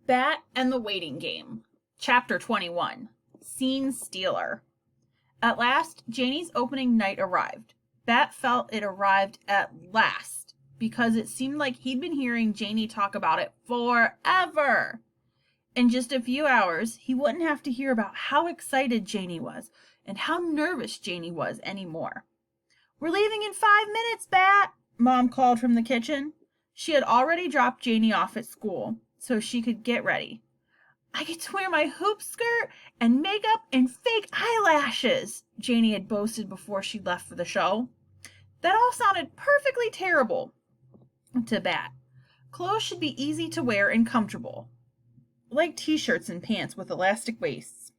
Bat and the Waiting Game, Chapter 21, Scene Stealer. At last, Janie's opening night arrived. Bat felt it arrived at last, because it seemed like he'd been hearing Janie talk about it forever. In just a few hours, he wouldn't have to hear about how excited Janie was and how nervous Janie was anymore. "We're leaving in 5 minutes, Bat," Mom called from the kitchen. She had already dropped Janie off at school, so she could get ready. "I get to wear my hoop skirt and makeup and fake eyelashes," Janie had boasted before she left for the show. That all sounded perfectly terrible to Bat. Clothes should be easy to wear and comfortable, like t-shirts and pants with elastic waists.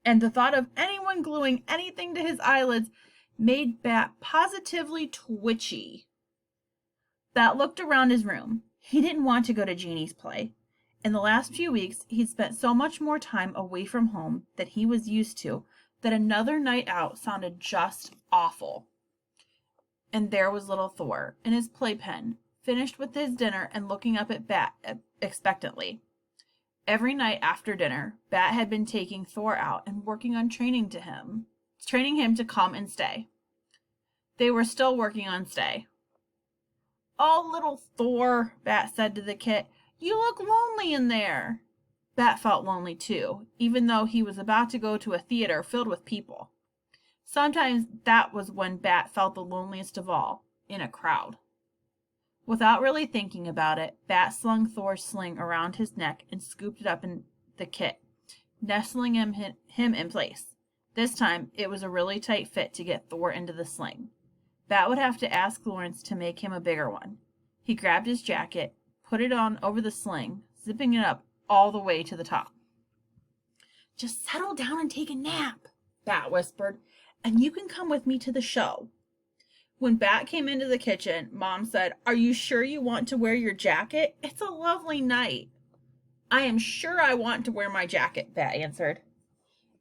And the thought of anyone gluing anything to his eyelids made Bat positively twitchy. Bat looked around his room. He didn't want to go to Janie's play. In the last few weeks, he'd spent so much more time away from home than he was used to that another night out sounded just awful. And there was little Thor in his playpen, finished with his dinner and looking up at Bat expectantly. Every night after dinner, Bat had been taking Thor out and working on training him to come and stay. They were still working on stay. "Oh, little Thor," Bat said to the kit, "you look lonely in there." Bat felt lonely too, even though he was about to go to a theater filled with people. Sometimes that was when Bat felt the loneliest of all, in a crowd. Without really thinking about it, Bat slung Thor's sling around his neck and scooped it up in the kit, nestling him in place. This time, it was a really tight fit to get Thor into the sling. Bat would have to ask Lawrence to make him a bigger one. He grabbed his jacket, put it on over the sling, zipping it up all the way to the top. "Just settle down and take a nap," Bat whispered, "and you can come with me to the show." When Bat came into the kitchen, Mom said, "Are you sure you want to wear your jacket? It's a lovely night." "I am sure I want to wear my jacket," Bat answered.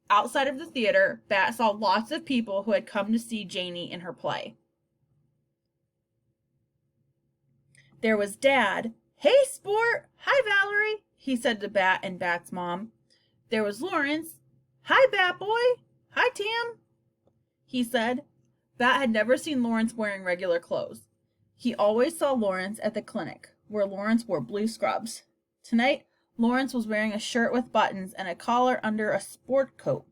Outside of the theater, Bat saw lots of people who had come to see Janie in her play. There was Dad. "Hey, sport! Hi, Valerie," he said to Bat and Bat's mom. There was Lawrence. "Hi, Bat boy. Hi, Tam," he said. Bat had never seen Lawrence wearing regular clothes. He always saw Lawrence at the clinic, where Lawrence wore blue scrubs. Tonight, Lawrence was wearing a shirt with buttons and a collar under a sport coat,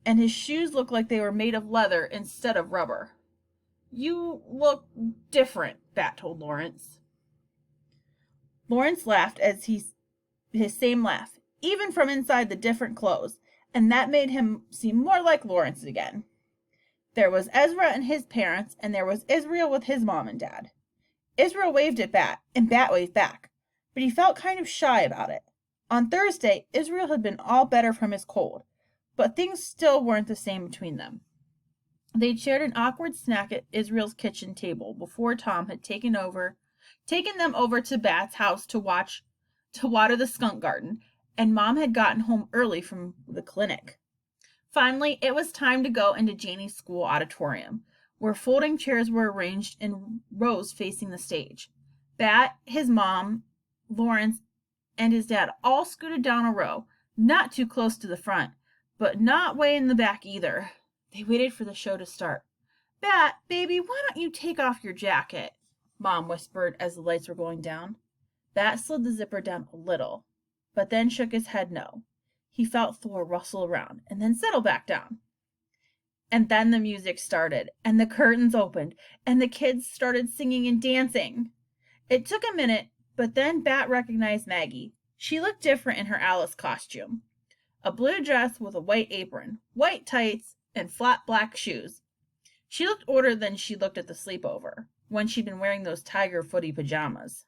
and his shoes looked like they were made of leather instead of rubber. "You look different," Bat told Lawrence. Lawrence laughed as his same laugh, even from inside the different clothes, and that made him seem more like Lawrence again. There was Ezra and his parents, and there was Israel with his mom and dad. Israel waved at Bat, and Bat waved back, but he felt kind of shy about it. On Thursday, Israel had been all better from his cold, but things still weren't the same between them. They'd shared an awkward snack at Israel's kitchen table before Tom had taken them over to Bat's house to water the skunk garden, and Mom had gotten home early from the clinic. Finally, it was time to go into Janie's school auditorium, where folding chairs were arranged in rows facing the stage. Bat, his mom, Lawrence, and his dad all scooted down a row, not too close to the front, but not way in the back either. They waited for the show to start. "Bat, baby, why don't you take off your jacket?" Mom whispered as the lights were going down. Bat slid the zipper down a little, but then shook his head no. He felt Thor rustle around and then settle back down. And then the music started, and the curtains opened, and the kids started singing and dancing. It took a minute, but then Bat recognized Maggie. She looked different in her Alice costume. A blue dress with a white apron, white tights, and flat black shoes. She looked older than she looked at the sleepover, when she'd been wearing those tiger footy pajamas.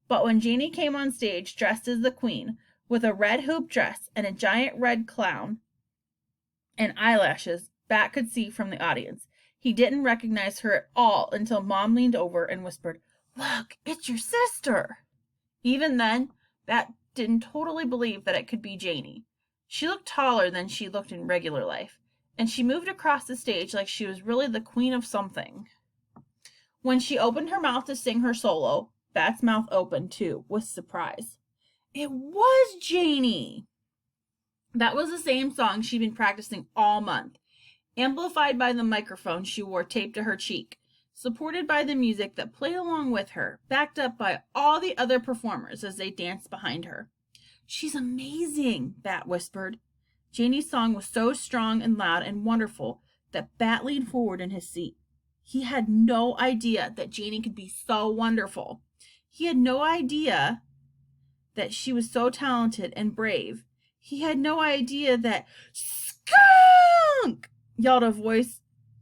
But when Janie came on stage dressed as the Queen, with a red hoop dress and a giant red clown and eyelashes, Bat could see from the audience. He didn't recognize her at all until Mom leaned over and whispered, "Look, it's your sister." Even then, Bat didn't totally believe that it could be Janie. She looked taller than she looked in regular life, and she moved across the stage like she was really the queen of something. When she opened her mouth to sing her solo, Bat's mouth opened too, with surprise. It was Janie! That was the same song she'd been practicing all month, amplified by the microphone she wore taped to her cheek, supported by the music that played along with her, backed up by all the other performers as they danced behind her. She's amazing, Bat whispered. Janie's song was so strong and loud and wonderful that Bat leaned forward in his seat. He had no idea that Janie could be so wonderful. He had no idea that she was so talented and brave. He had no idea that skunk yelled a voice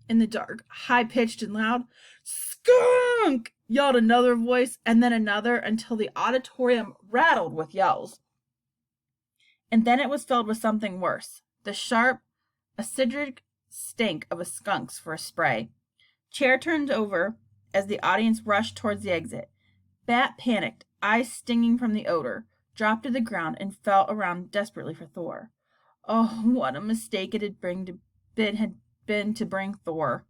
in the dark, high-pitched and loud. Skunk yelled another voice, and then another, until the auditorium rattled with yells. And then it was filled with something worse, the sharp, acidic stink of a skunk's for a spray. Chair turned over as the audience rushed towards the exit. Bat panicked, eyes stinging from the odor, dropped to the ground and felt around desperately for Thor. Oh, what a mistake it had been to bring Thor.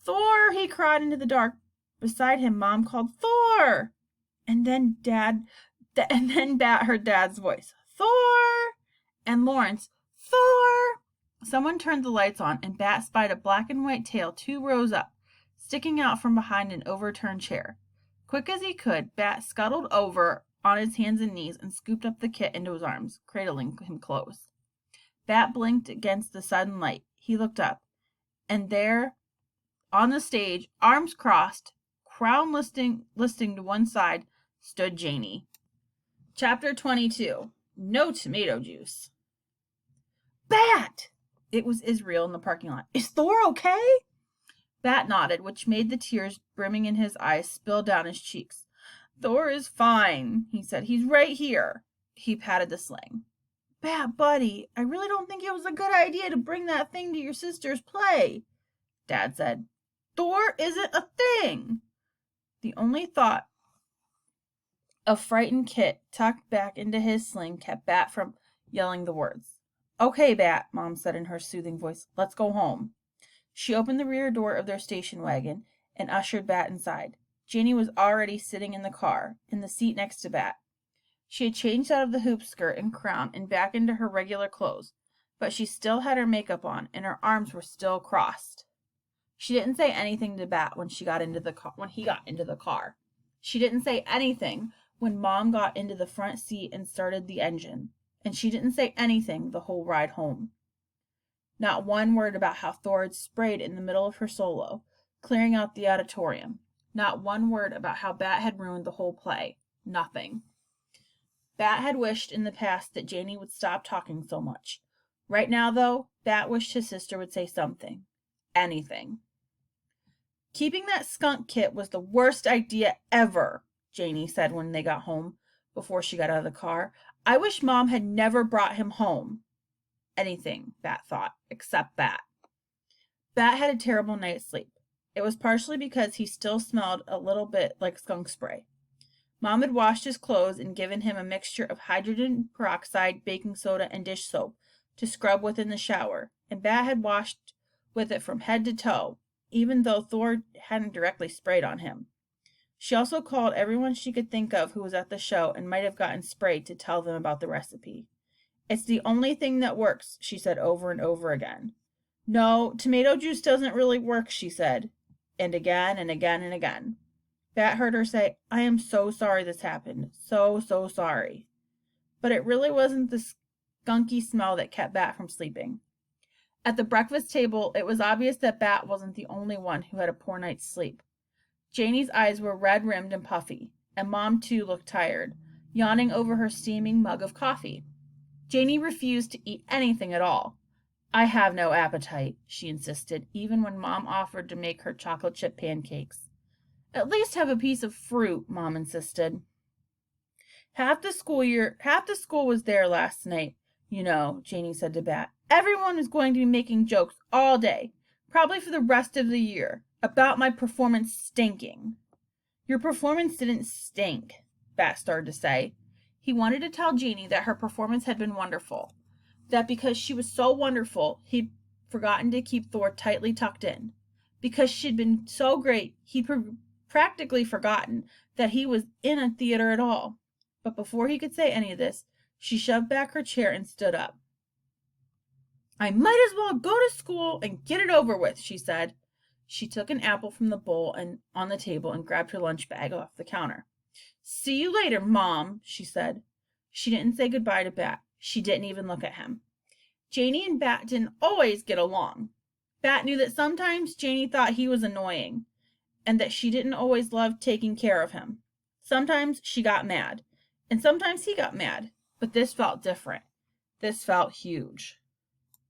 Thor! He cried into the dark. Beside him, Mom called, Thor! And then Bat heard Dad's voice, Thor! And Lawrence, Thor! Someone turned the lights on, and Bat spied a black and white tail 2 rows up, sticking out from behind an overturned chair. Quick as he could, Bat scuttled over on his hands and knees and scooped up the kit into his arms, cradling him close. Bat blinked against the sudden light. He looked up, and there, on the stage, arms crossed, crown listing to one side, stood Janie. Chapter 22. No tomato juice. Bat! It was Israel in the parking lot. Is Thor okay? Bat nodded, which made the tears brimming in his eyes spill down his cheeks. Thor is fine, he said. He's right here. He patted the sling. Bat, buddy, I really don't think it was a good idea to bring that thing to your sister's play, Dad said. Thor isn't a thing. The only thought of frightened Kit tucked back into his sling kept Bat from yelling the words. Okay, Bat, Mom said in her soothing voice. Let's go home. She opened the rear door of their station wagon and ushered Bat inside. Janie was already sitting in the car, in the seat next to Bat. She had changed out of the hoop skirt and crown and back into her regular clothes, but she still had her makeup on and her arms were still crossed. She didn't say anything to Bat when he got into the car. She didn't say anything when Mom got into the front seat and started the engine. And she didn't say anything the whole ride home. Not one word about how Thor had sprayed in the middle of her solo, clearing out the auditorium. Not one word about how Bat had ruined the whole play. Nothing. Bat had wished in the past that Janie would stop talking so much. Right now, though, Bat wished his sister would say something. Anything. Keeping that skunk kit was the worst idea ever, Janie said when they got home, before she got out of the car. I wish Mom had never brought him home. Anything, Bat thought, except Bat. Bat had a terrible night's sleep. It was partially because he still smelled a little bit like skunk spray. Mom had washed his clothes and given him a mixture of hydrogen peroxide, baking soda, and dish soap to scrub with in the shower, and Bat had washed with it from head to toe, even though Thor hadn't directly sprayed on him. She also called everyone she could think of who was at the show and might have gotten sprayed to tell them about the recipe. It's the only thing that works, she said over and over again. No, tomato juice doesn't really work, she said, and again and again and again. Bat heard her say, I am so sorry this happened. So sorry. But it really wasn't the skunky smell that kept Bat from sleeping. At the breakfast table, it was obvious that Bat wasn't the only one who had a poor night's sleep. Janie's eyes were red-rimmed and puffy, and Mom, too, looked tired, yawning over her steaming mug of coffee. Janie refused to eat anything at all. I have no appetite, she insisted, even when Mom offered to make her chocolate chip pancakes. At least have a piece of fruit, Mom insisted. Half the school was there last night, you know, Janie said to Bat. Everyone is going to be making jokes all day, probably for the rest of the year, about my performance stinking. Your performance didn't stink, Bat started to say. He wanted to tell Janie that her performance had been wonderful, that because she was so wonderful, he'd forgotten to keep Thor tightly tucked in. Because she'd been so great, he'd practically forgotten that he was in a theater at all. But before he could say any of this, she shoved back her chair and stood up. I might as well go to school and get it over with, she said. She took an apple from the bowl and on the table and grabbed her lunch bag off the counter. See you later, Mom, she said. She didn't say goodbye to Bat. She didn't even look at him. Janie and Bat didn't always get along. Bat knew that sometimes Janie thought he was annoying and that she didn't always love taking care of him. Sometimes she got mad, and sometimes he got mad, but this felt different. This felt huge.